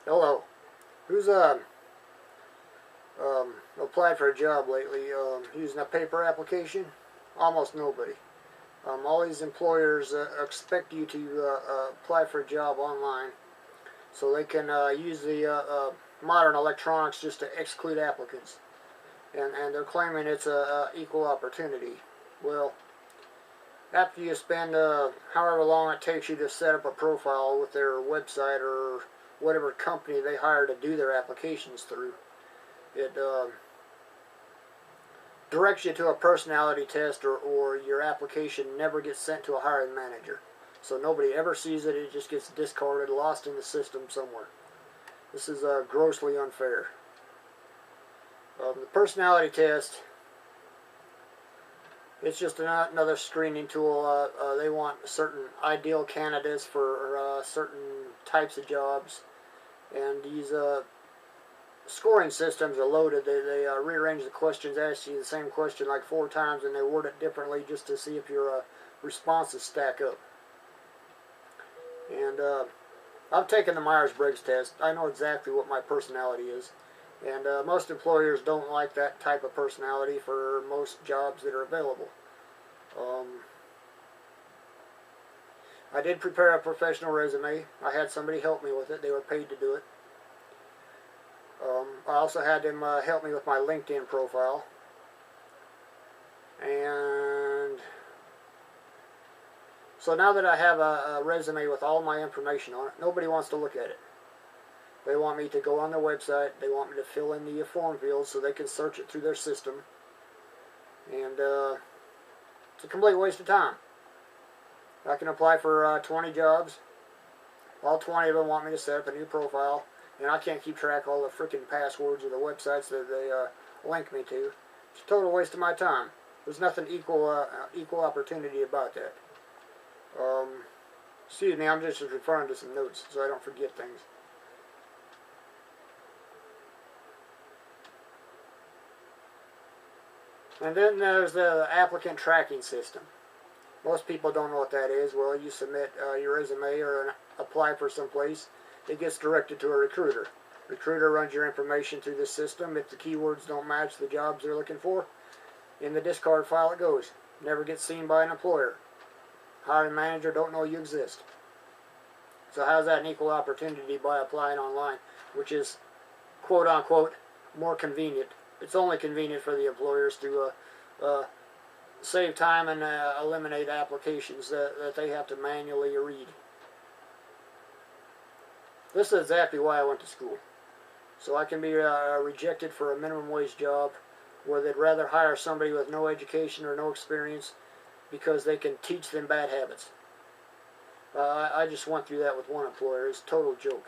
Hello. Who's applied for a job lately using a paper application? Almost nobody. All these employers expect you to apply for a job online, so they can use the modern electronics just to exclude applicants, and they're claiming it's a equal opportunity. Well, after you spend however long it takes you to set up a profile with their website or whatever company they hire to do their applications through, it directs you to a personality test, or your application never gets sent to a hiring manager. So nobody ever sees it. It just gets discarded, lost in the system somewhere. This is grossly unfair. The personality test, it's just another screening tool. They want certain ideal candidates for certain types of jobs, and these scoring systems are loaded. They rearrange the questions, ask you the same question like 4 times, and they word it differently just to see if your responses stack up. And I've taken the Myers-Briggs test. I know exactly what my personality is. And most employers don't like that type of personality for most jobs that are available. I did prepare a professional resume. I had somebody help me with it. They were paid to do it. I also had them help me with my LinkedIn profile. And so now that I have a resume with all my information on it, nobody wants to look at it. They want me to go on their website. They want me to fill in the form fields so they can search it through their system. And it's a complete waste of time. I can apply for 20 jobs. All 20 of them want me to set up a new profile. And I can't keep track of all the freaking passwords of the websites that they link me to. It's a total waste of my time. There's nothing equal opportunity about that. Excuse me, I'm just referring to some notes so I don't forget things. And then there's the applicant tracking system. Most people don't know what that is. Well, you submit your resume or apply for someplace. It gets directed to a recruiter. Recruiter runs your information through the system. If the keywords don't match the jobs they're looking for, in the discard file it goes. Never gets seen by an employer. Hiring manager don't know you exist. So how's that an equal opportunity by applying online, which is, quote unquote, more convenient? It's only convenient for the employers to save time and eliminate applications that they have to manually read. This is exactly why I went to school. So I can be rejected for a minimum wage job where they'd rather hire somebody with no education or no experience because they can teach them bad habits. I just went through that with one employer. It's a total joke.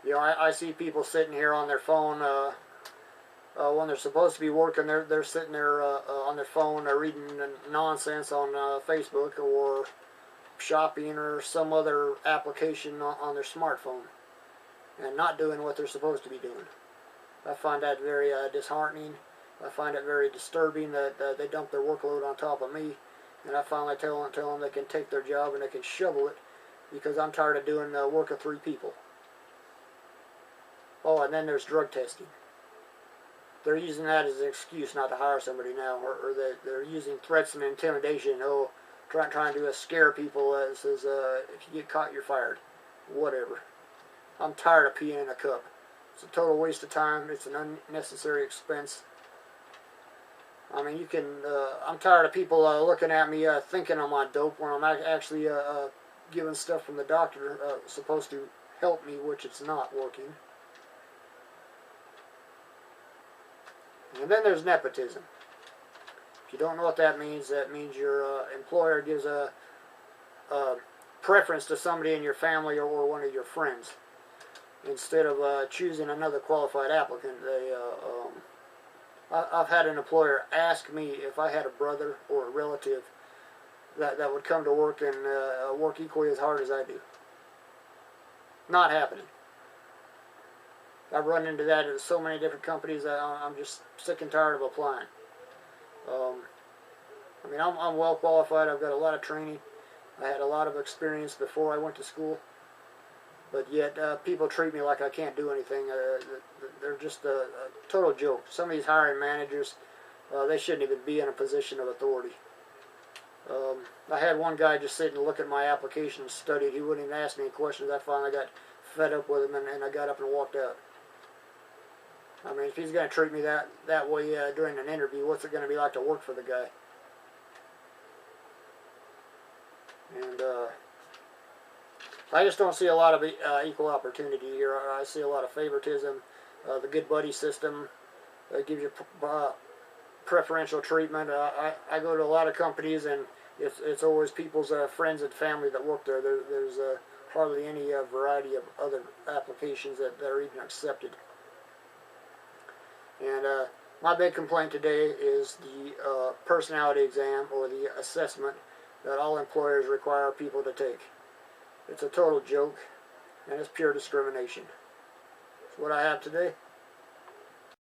You know, I see people sitting here on their phone when they're supposed to be working. They're sitting there on their phone reading nonsense on Facebook or shopping or some other application on their smartphone and not doing what they're supposed to be doing. I find that very disheartening. I find it very disturbing that they dump their workload on top of me, and I finally tell them they can take their job and they can shovel it because I'm tired of doing the work of 3 people. Oh, and then there's drug testing. They're using that as an excuse not to hire somebody now, or they're using threats and intimidation. Oh, trying to scare people. Says if you get caught, you're fired. Whatever. I'm tired of peeing in a cup. It's a total waste of time. It's an unnecessary expense. I mean, you can. I'm tired of people looking at me thinking I'm on dope when I'm actually giving stuff from the doctor supposed to help me, which it's not working. And then there's nepotism. If you don't know what that means your employer gives a preference to somebody in your family or one of your friends. Instead of choosing another qualified applicant, I've had an employer ask me if I had a brother or a relative that would come to work and work equally as hard as I do. Not happening. I've run into that at so many different companies that I'm just sick and tired of applying. I mean, I'm well qualified. I've got a lot of training. I had a lot of experience before I went to school. but yet people treat me like I can't do anything. They're just a total joke. Some of these hiring managers, they shouldn't even be in a position of authority. I had one guy just sit and look at my application and study it. He wouldn't even ask me any questions. I finally got fed up with him, and I got up and walked out. I mean, if he's going to treat me that way during an interview, what's it going to be like to work for the guy? And I just don't see a lot of equal opportunity here. I see a lot of favoritism. The good buddy system gives you preferential treatment. I go to a lot of companies, and it's always people's friends and family that work there. There's hardly any variety of other applications that are even accepted. And my big complaint today is the personality exam, or the assessment that all employers require people to take. It's a total joke, and it's pure discrimination. That's what I have today.